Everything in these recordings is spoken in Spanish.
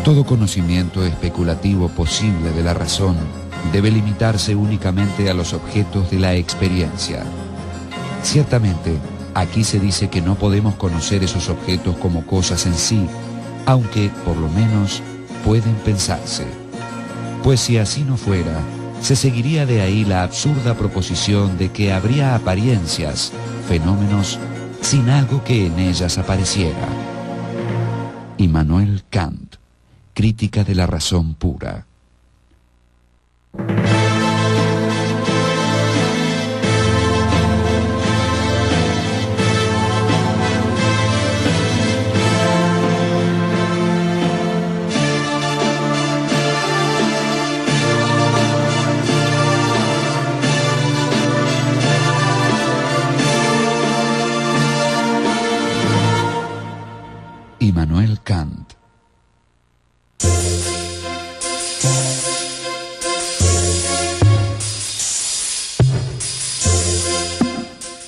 Todo conocimiento especulativo posible de la razón debe limitarse únicamente a los objetos de la experiencia. Ciertamente, aquí se dice que no podemos conocer esos objetos como cosas en sí, aunque, por lo menos, pueden pensarse. Pues si así no fuera, se seguiría de ahí la absurda proposición de que habría apariencias, fenómenos, sin algo que en ellas apareciera. Immanuel Kant, Crítica de la razón pura. Immanuel Kant.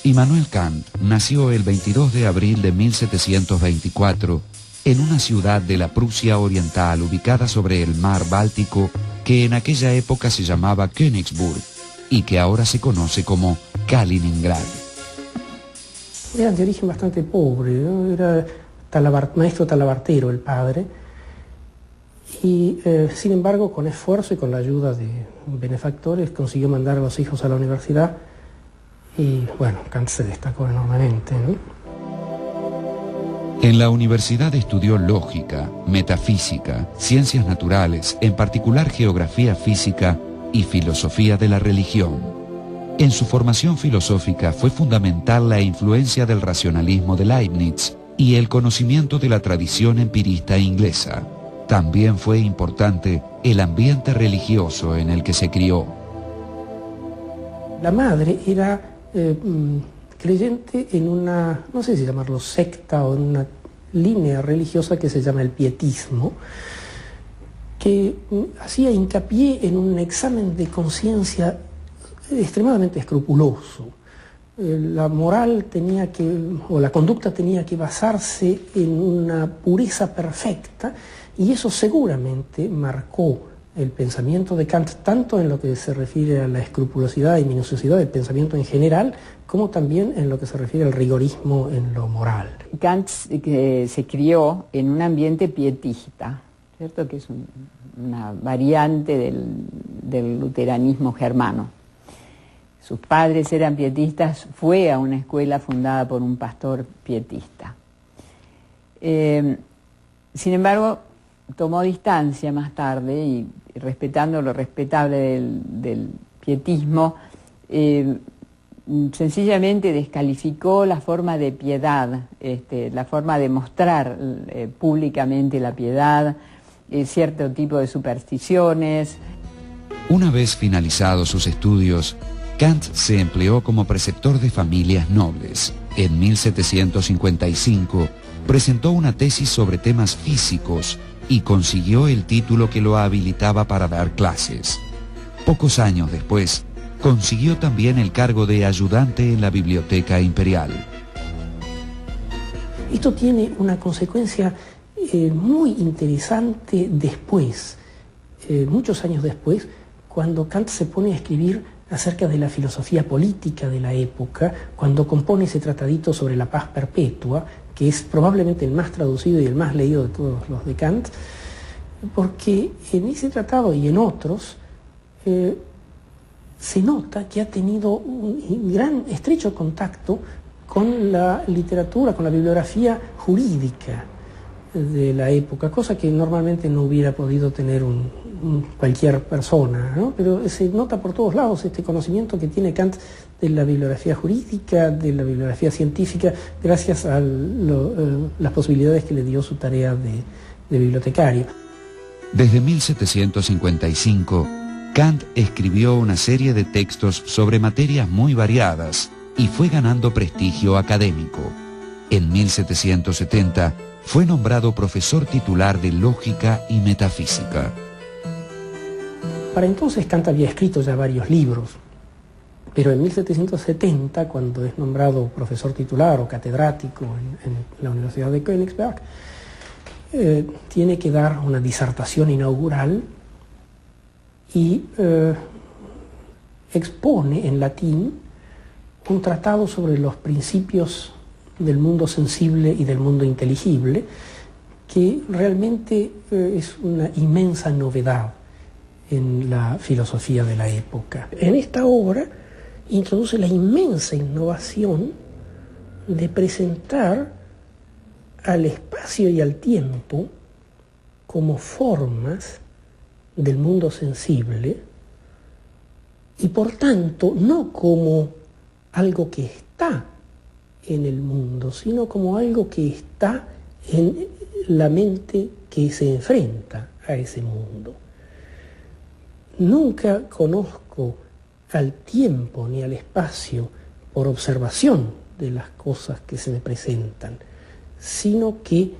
Immanuel Kant nació el 22 de abril de 1724 en una ciudad de la Prusia Oriental ubicada sobre el mar Báltico que en aquella época se llamaba Königsburg y que ahora se conoce como Kaliningrad. Era de origen bastante pobre, ¿no? Era maestro talabartero el padre, y sin embargo con esfuerzo y con la ayuda de benefactores consiguió mandar a los hijos a la universidad y bueno, Kant se destacó enormemente, ¿no? En la universidad estudió lógica, metafísica, ciencias naturales, en particular geografía física y filosofía de la religión. En su formación filosófica fue fundamental la influencia del racionalismo de Leibniz y el conocimiento de la tradición empirista inglesa. También fue importante el ambiente religioso en el que se crió. La madre era creyente en una, no sé si llamarlo secta o en una línea religiosa que se llama el pietismo, que hacía hincapié en un examen de conciencia extremadamente escrupuloso. La moral tenía que, o la conducta tenía que basarse en una pureza perfecta, y eso seguramente marcó el pensamiento de Kant, tanto en lo que se refiere a la escrupulosidad y minuciosidad del pensamiento en general, como también en lo que se refiere al rigorismo en lo moral. Kant se crió en un ambiente pietista, ¿cierto? Que es una variante del luteranismo germano. Sus padres eran pietistas, fue a una escuela fundada por un pastor pietista. Sin embargo, tomó distancia más tarde y respetando lo respetable del pietismo, sencillamente descalificó la forma de piedad, la forma de mostrar públicamente la piedad, cierto tipo de supersticiones. Una vez finalizados sus estudios, Kant se empleó como preceptor de familias nobles. En 1755 presentó una tesis sobre temas físicos y consiguió el título que lo habilitaba para dar clases. Pocos años después, consiguió también el cargo de ayudante en la Biblioteca Imperial. Esto tiene una consecuencia muy interesante después, muchos años después, cuando Kant se pone a escribir acerca de la filosofía política de la época, cuando compone ese tratadito sobre la paz perpetua, que es probablemente el más traducido y el más leído de todos los de Kant, porque en ese tratado y en otros se nota que ha tenido un gran, estrecho contacto con la literatura, con la bibliografía jurídica de la época, cosa que normalmente no hubiera podido tener cualquier persona, ¿no? Pero se nota por todos lados este conocimiento que tiene Kant de la bibliografía jurídica, de la bibliografía científica, gracias a las posibilidades que le dio su tarea de bibliotecario. Desde 1755, Kant escribió una serie de textos sobre materias muy variadas y fue ganando prestigio académico. En 1770 fue nombrado profesor titular de lógica y metafísica. Para entonces Kant había escrito ya varios libros, pero en 1770, cuando es nombrado profesor titular o catedrático en la Universidad de Königsberg, tiene que dar una disertación inaugural y expone en latín un tratado sobre los principios del mundo sensible y del mundo inteligible, que realmente es una inmensa novedad en la filosofía de la época. En esta obra introduce la inmensa innovación de presentar al espacio y al tiempo como formas del mundo sensible y por tanto no como algo que está en el mundo, sino como algo que está en la mente que se enfrenta a ese mundo. Nunca conozco al tiempo ni al espacio por observación de las cosas que se me presentan, sino que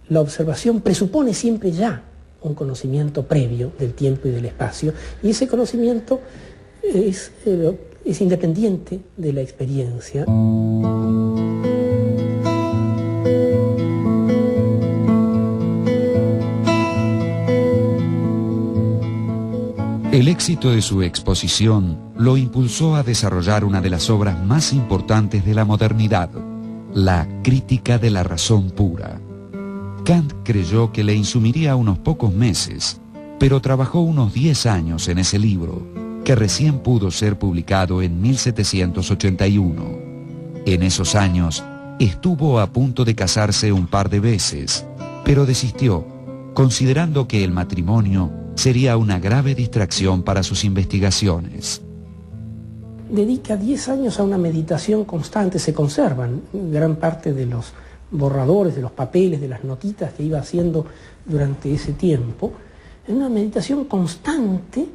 la observación presupone siempre ya un conocimiento previo del tiempo y del espacio, y ese conocimiento es independiente de la experiencia. El éxito de su exposición lo impulsó a desarrollar una de las obras más importantes de la modernidad, la Crítica de la Razón Pura. Kant creyó que le insumiría unos pocos meses, pero trabajó unos 10 años en ese libro, que recién pudo ser publicado en 1781. En esos años, estuvo a punto de casarse un par de veces, pero desistió, considerando que el matrimonio sería una grave distracción para sus investigaciones. Dedica 10 años a una meditación constante, se conservan gran parte de los borradores, de los papeles, de las notitas que iba haciendo durante ese tiempo, en una meditación constante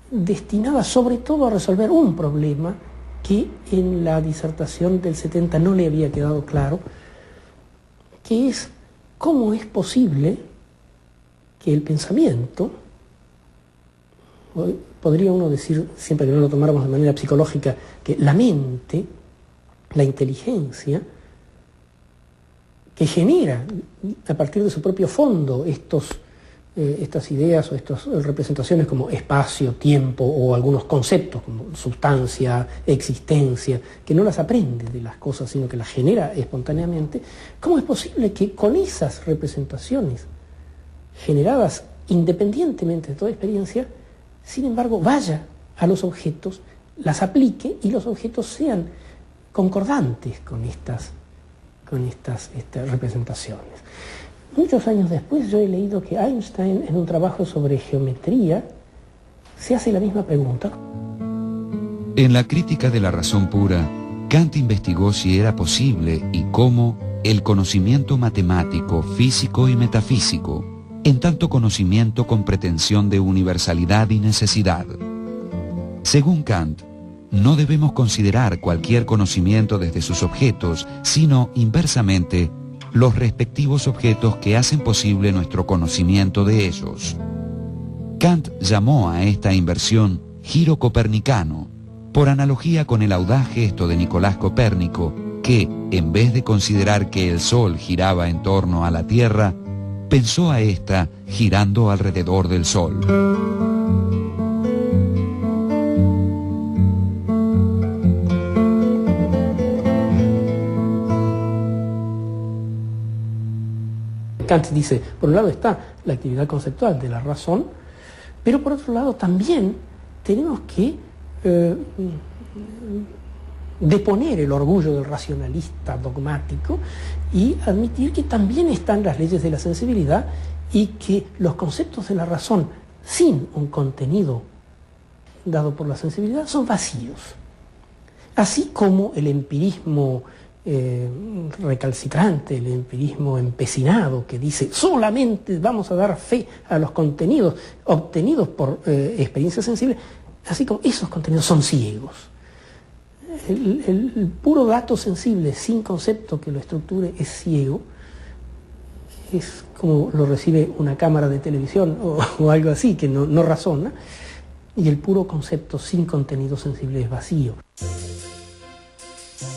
destinada sobre todo a resolver un problema que en la disertación del 70 no le había quedado claro, que es cómo es posible que el pensamiento, podría uno decir, siempre que no lo tomáramos de manera psicológica, que la mente, la inteligencia, que genera a partir de su propio fondo estas ideas o estas representaciones como espacio, tiempo o algunos conceptos como sustancia, existencia, que no las aprende de las cosas sino que las genera espontáneamente, ¿cómo es posible que con esas representaciones generadas independientemente de toda experiencia, sin embargo vaya a los objetos, las aplique y los objetos sean concordantes con estas representaciones? Muchos años después yo he leído que Einstein, en un trabajo sobre geometría, se hace la misma pregunta. En la Crítica de la Razón Pura, Kant investigó si era posible y cómo el conocimiento matemático, físico y metafísico, en tanto conocimiento con pretensión de universalidad y necesidad. Según Kant, no debemos considerar cualquier conocimiento desde sus objetos, sino, inversamente, los respectivos objetos que hacen posible nuestro conocimiento de ellos. Kant llamó a esta inversión giro copernicano, por analogía con el audaz gesto de Nicolás Copérnico, que, en vez de considerar que el Sol giraba en torno a la Tierra, pensó a ésta girando alrededor del Sol. Kant dice, por un lado está la actividad conceptual de la razón, pero por otro lado también tenemos que deponer el orgullo del racionalista dogmático y admitir que también están las leyes de la sensibilidad y que los conceptos de la razón sin un contenido dado por la sensibilidad son vacíos. Así como el empirismo recalcitrante, el empirismo empecinado que dice solamente vamos a dar fe a los contenidos obtenidos por experiencias sensibles, así como esos contenidos son ciegos. El puro dato sensible sin concepto que lo estructure es ciego, es como lo recibe una cámara de televisión o algo así, que no razona, y el puro concepto sin contenido sensible es vacío.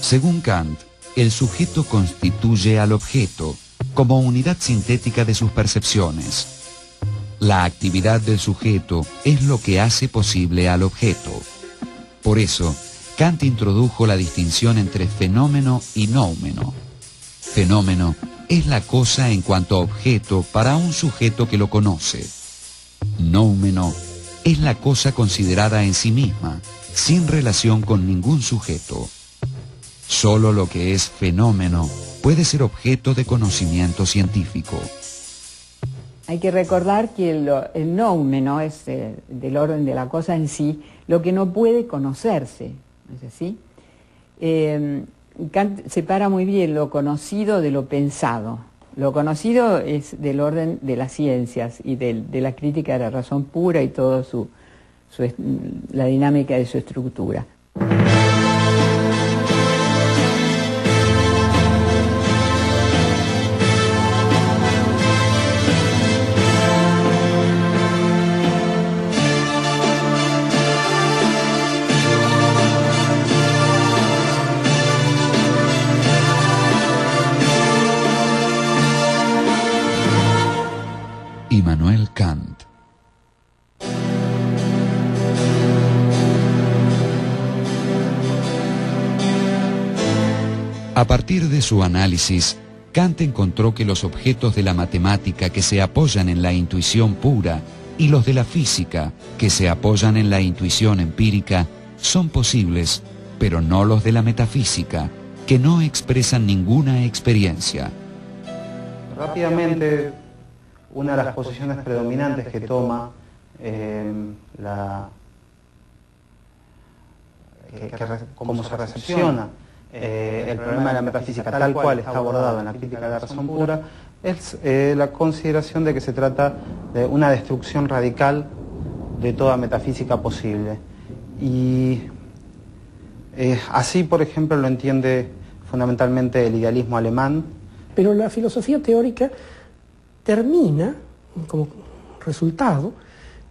Según Kant, el sujeto constituye al objeto, como unidad sintética de sus percepciones. La actividad del sujeto es lo que hace posible al objeto. Por eso, Kant introdujo la distinción entre fenómeno y noumeno. Fenómeno es la cosa en cuanto a objeto para un sujeto que lo conoce. Noumeno es la cosa considerada en sí misma, sin relación con ningún sujeto. Solo lo que es fenómeno puede ser objeto de conocimiento científico. Hay que recordar que el noumeno es del orden de la cosa en sí, lo que no puede conocerse, ¿no es así? Kant separa muy bien lo conocido de lo pensado. Lo conocido es del orden de las ciencias y de la crítica de la razón pura y toda la dinámica de su estructura. Immanuel Kant. A partir de su análisis, Kant encontró que los objetos de la matemática que se apoyan en la intuición pura y los de la física que se apoyan en la intuición empírica son posibles, pero no los de la metafísica, que no expresan ninguna experiencia. Rápidamente, una de las posiciones predominantes que toma cómo se recepciona el problema de la metafísica tal cual está abordado en la crítica de la razón pura es la consideración de que se trata de una destrucción radical de toda metafísica posible. Y así, por ejemplo, lo entiende fundamentalmente el idealismo alemán. Pero la filosofía teórica termina, como resultado,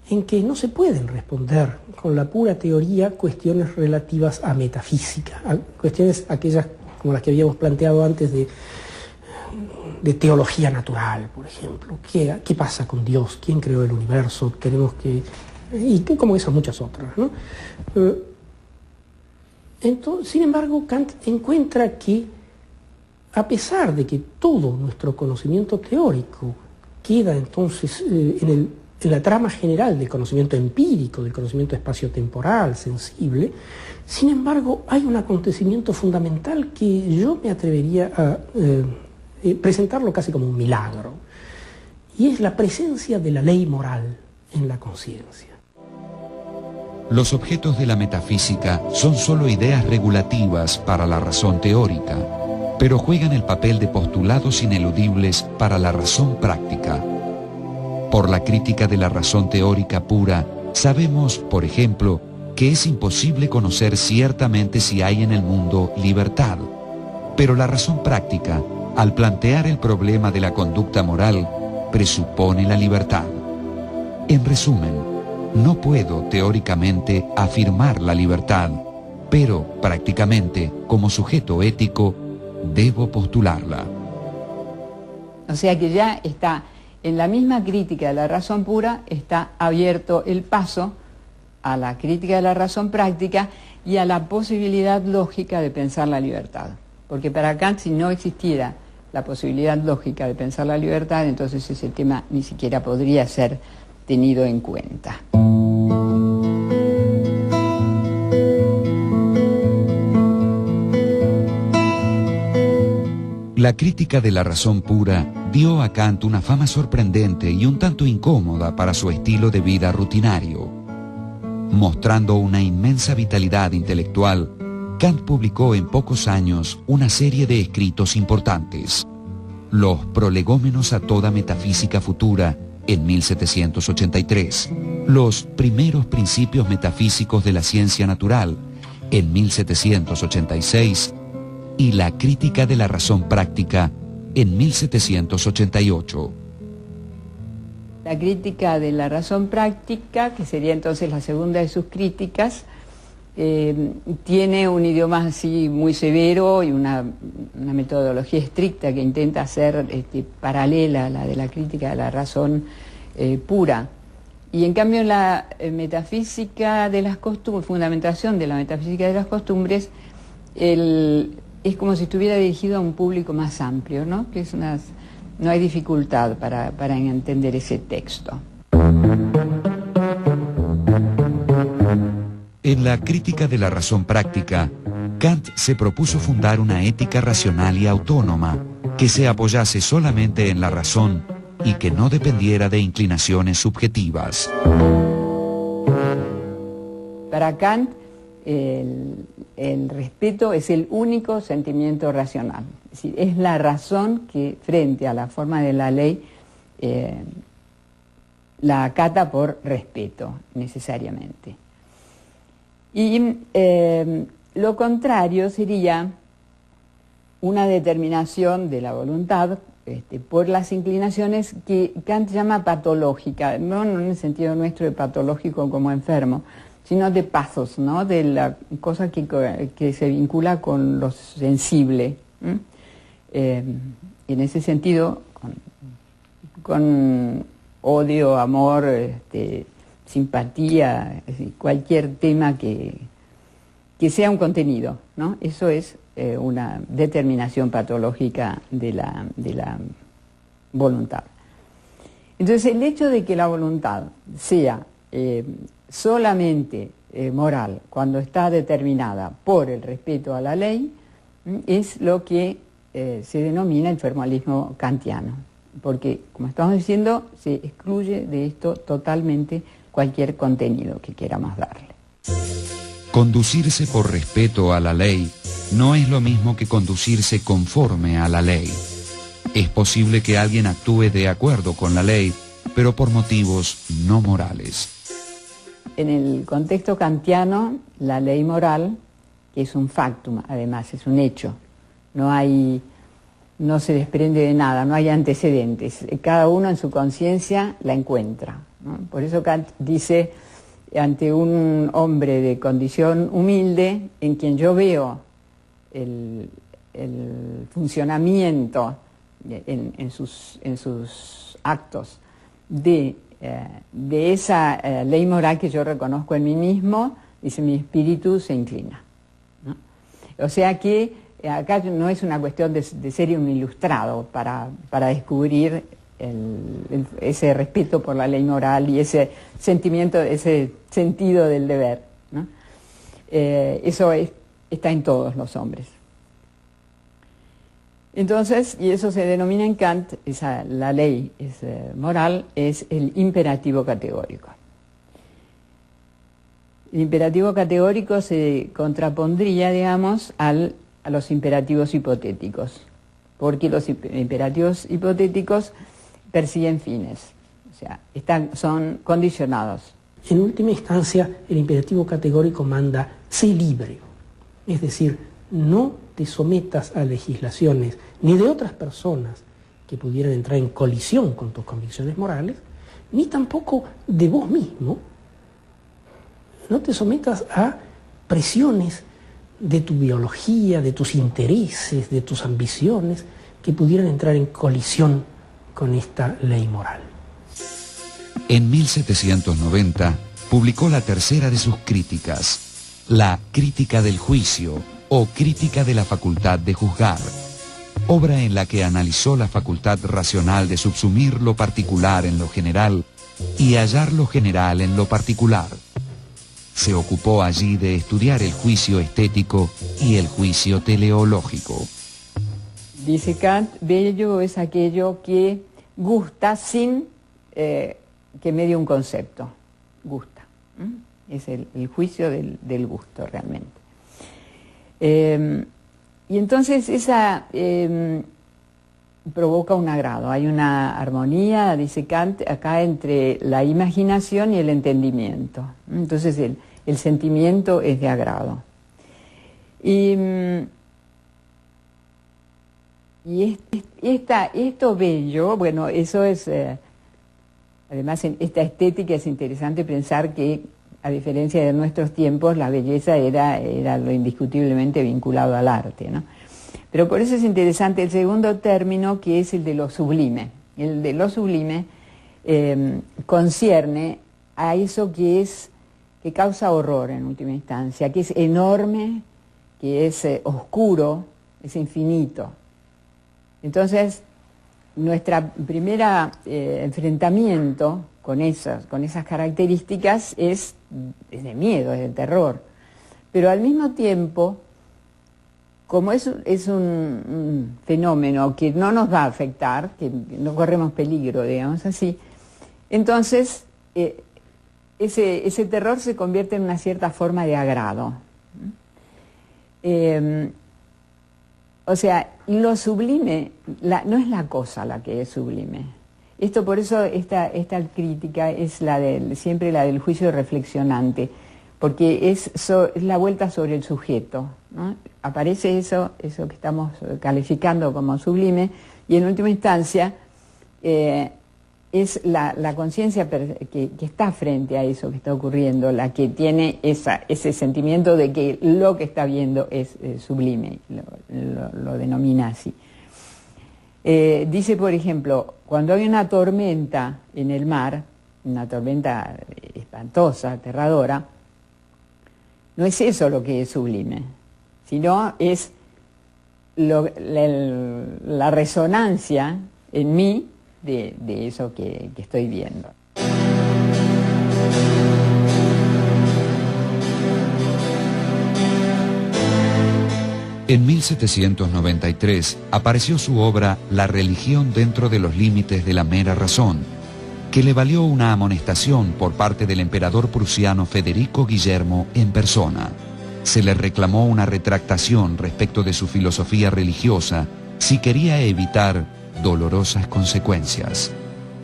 en que no se pueden responder con la pura teoría cuestiones relativas a metafísica, a cuestiones aquellas como las que habíamos planteado antes de teología natural, por ejemplo. ¿Qué pasa con Dios? ¿Quién creó el universo? Y como esas muchas otras, ¿no? Entonces, sin embargo, Kant encuentra que, a pesar de que todo nuestro conocimiento teórico queda entonces en la trama general del conocimiento empírico, del conocimiento espaciotemporal, sensible, sin embargo hay un acontecimiento fundamental que yo me atrevería a presentarlo casi como un milagro, y es la presencia de la ley moral en la conciencia. Los objetos de la metafísica son solo ideas regulativas para la razón teórica, pero juegan el papel de postulados ineludibles para la razón práctica. Por la crítica de la razón teórica pura, sabemos, por ejemplo, que es imposible conocer ciertamente si hay en el mundo libertad. Pero la razón práctica, al plantear el problema de la conducta moral, presupone la libertad. En resumen, no puedo teóricamente afirmar la libertad, pero prácticamente, como sujeto ético, debo postularla. O sea que ya está, en la misma crítica de la razón pura, está abierto el paso a la crítica de la razón práctica y a la posibilidad lógica de pensar la libertad. Porque para Kant, si no existiera la posibilidad lógica de pensar la libertad, entonces ese tema ni siquiera podría ser tenido en cuenta. La crítica de la razón pura dio a Kant una fama sorprendente y un tanto incómoda para su estilo de vida rutinario. Mostrando una inmensa vitalidad intelectual, Kant publicó en pocos años una serie de escritos importantes. Los Prolegómenos a toda metafísica futura, en 1783. Los Primeros principios metafísicos de la ciencia natural, en 1786. Y la crítica de la razón práctica, en 1788. La crítica de la razón práctica, que sería entonces la segunda de sus críticas, tiene un idioma así muy severo y una metodología estricta que intenta ser paralela a la de la crítica de la razón pura. Y en cambio la metafísica de las costumbres, fundamentación de la metafísica de las costumbres, es como si estuviera dirigido a un público más amplio, ¿no? Que no hay dificultad para entender ese texto. En la crítica de la razón práctica, Kant se propuso fundar una ética racional y autónoma que se apoyase solamente en la razón y que no dependiera de inclinaciones subjetivas. Para Kant, el respeto es el único sentimiento racional. Es decir, es la razón que, frente a la forma de la ley, la acata por respeto, necesariamente. Y lo contrario sería una determinación de la voluntad por las inclinaciones que Kant llama patológica, no en el sentido nuestro de patológico como enfermo, sino de pathos, ¿no? De la cosa que se vincula con lo sensible. En ese sentido, con odio, amor, simpatía, es decir, cualquier tema que sea un contenido, ¿no? Eso es una determinación patológica de la voluntad. Entonces, el hecho de que la voluntad sea solamente moral cuando está determinada por el respeto a la ley es lo que se denomina el formalismo kantiano, porque, como estamos diciendo, se excluye de esto totalmente cualquier contenido que queramos darle. Conducirse por respeto a la ley no es lo mismo que conducirse conforme a la ley. Es posible que alguien actúe de acuerdo con la ley, pero por motivos no morales. En el contexto kantiano, la ley moral, que es un factum, además, es un hecho, no se desprende de nada, no hay antecedentes, cada uno en su conciencia la encuentra, ¿no? Por eso Kant dice, ante un hombre de condición humilde, en quien yo veo el funcionamiento en sus actos de esa ley moral que yo reconozco en mí mismo, dice, mi espíritu se inclina, ¿no? O sea que acá no es una cuestión de ser un ilustrado para descubrir ese respeto por la ley moral y ese sentimiento, ese sentido del deber, ¿no? Eso está en todos los hombres. Entonces, y eso se denomina en Kant, la ley moral es el imperativo categórico. El imperativo categórico se contrapondría, digamos, a los imperativos hipotéticos, porque los imperativos hipotéticos persiguen fines, o sea, son condicionados. En última instancia, el imperativo categórico manda, sé libre, es decir, no te sometas a legislaciones ni de otras personas que pudieran entrar en colisión con tus convicciones morales, ni tampoco de vos mismo. No te sometas a presiones de tu biología, de tus intereses, de tus ambiciones, que pudieran entrar en colisión con esta ley moral. En 1790 publicó la tercera de sus críticas, la Crítica del Juicio o Crítica de la Facultad de Juzgar, obra en la que analizó la facultad racional de subsumir lo particular en lo general y hallar lo general en lo particular. Se ocupó allí de estudiar el juicio estético y el juicio teleológico. Dice Kant, bello es aquello que gusta sin que medie un concepto. Gusta. Es el juicio del gusto realmente. Y entonces esa provoca un agrado. Hay una armonía, dice Kant, acá entre la imaginación y el entendimiento. Entonces el sentimiento es de agrado. Y esto bello, bueno, eso es, además en esta estética es interesante pensar que a diferencia de nuestros tiempos, la belleza era lo indiscutiblemente vinculado al arte, ¿no? Pero por eso es interesante el segundo término, que es el de lo sublime. El de lo sublime concierne a eso que causa horror en última instancia, que es enorme, que es oscuro, es infinito. Entonces, nuestra primera enfrentamiento con esas características es de miedo, es de terror. Pero al mismo tiempo, como es un fenómeno que no nos va a afectar, que no corremos peligro, digamos así, entonces ese terror se convierte en una cierta forma de agrado. O sea, lo sublime no es la cosa la que es sublime. Esto, por eso esta crítica es siempre la del juicio reflexionante, porque es la vuelta sobre el sujeto, ¿no? Aparece eso que estamos calificando como sublime, y en última instancia es la conciencia que está frente a eso que está ocurriendo, la que tiene ese sentimiento de que lo que está viendo es sublime, lo denomina así. Dice, por ejemplo, cuando hay una tormenta en el mar, una tormenta espantosa, aterradora, no es eso lo que es sublime, sino es la resonancia en mí de eso que estoy viendo. En 1793 apareció su obra La religión dentro de los límites de la mera razón, que le valió una amonestación por parte del emperador prusiano Federico Guillermo en persona. Se le reclamó una retractación respecto de su filosofía religiosa si quería evitar dolorosas consecuencias.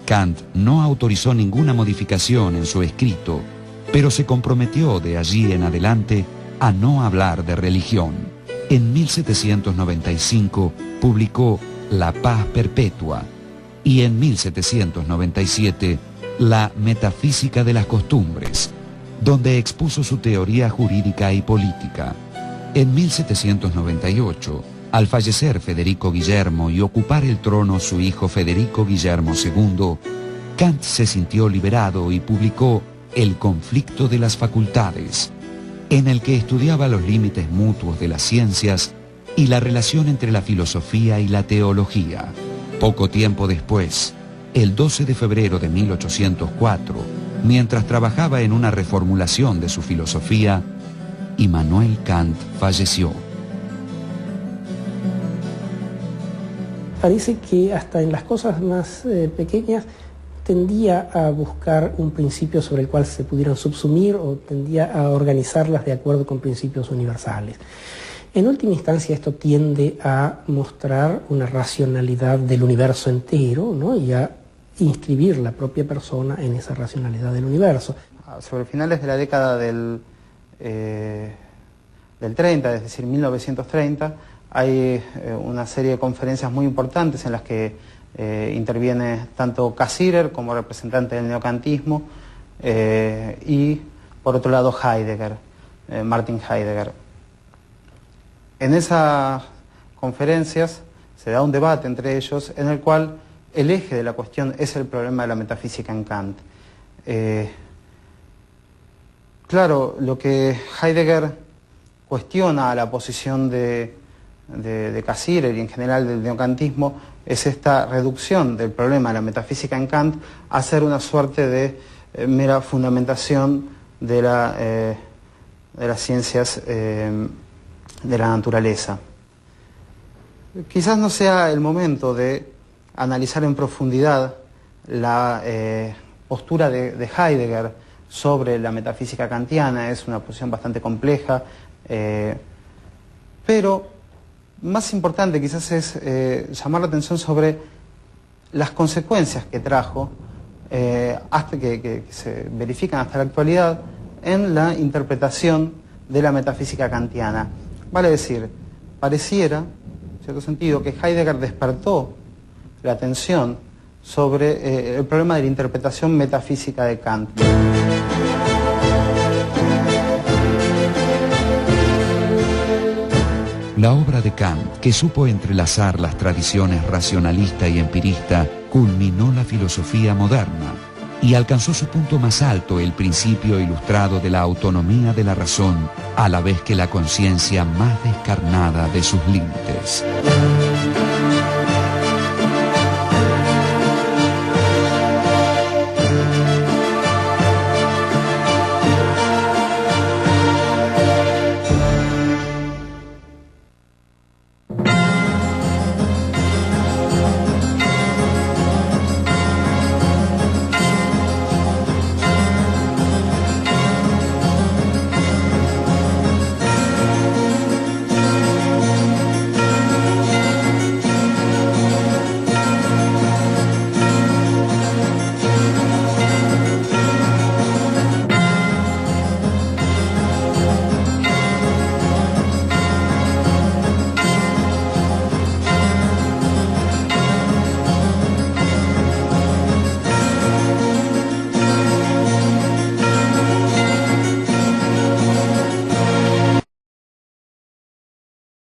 Kant no autorizó ninguna modificación en su escrito, pero se comprometió de allí en adelante a no hablar de religión. En 1795 publicó La paz perpetua y en 1797 La metafísica de las costumbres, donde expuso su teoría jurídica y política. En 1798, al fallecer Federico Guillermo y ocupar el trono su hijo Federico Guillermo II, Kant se sintió liberado y publicó El conflicto de las facultades, en el que estudiaba los límites mutuos de las ciencias y la relación entre la filosofía y la teología. Poco tiempo después, el 12 de febrero de 1804, mientras trabajaba en una reformulación de su filosofía, Immanuel Kant falleció. Parece que hasta en las cosas más pequeñas tendía a buscar un principio sobre el cual se pudieran subsumir, o tendía a organizarlas de acuerdo con principios universales. En última instancia, esto tiende a mostrar una racionalidad del universo entero, ¿no? Y a inscribir la propia persona en esa racionalidad del universo. Sobre finales de la década del 30, es decir, 1930, hay una serie de conferencias muy importantes en las que interviene tanto Cassirer como representante del neocantismo y por otro lado Heidegger, Martin Heidegger. En esas conferencias se da un debate entre ellos en el cual el eje de la cuestión es el problema de la metafísica en Kant. Claro, lo que Heidegger cuestiona a la posición de Cassirer y en general del neocantismo es esta reducción del problema de la metafísica en Kant a ser una suerte de mera fundamentación de las ciencias de la naturaleza. Quizás no sea el momento de analizar en profundidad la postura de Heidegger sobre la metafísica kantiana. Es una posición bastante compleja, pero más importante quizás es llamar la atención sobre las consecuencias que trajo, hasta que se verifican hasta la actualidad, en la interpretación de la metafísica kantiana. Vale decir, pareciera, en cierto sentido, que Heidegger despertó la atención sobre el problema de la interpretación metafísica de Kant. La obra de Kant, que supo entrelazar las tradiciones racionalista y empirista, culminó la filosofía moderna y alcanzó su punto más alto, el principio ilustrado de la autonomía de la razón, a la vez que la conciencia más descarnada de sus límites.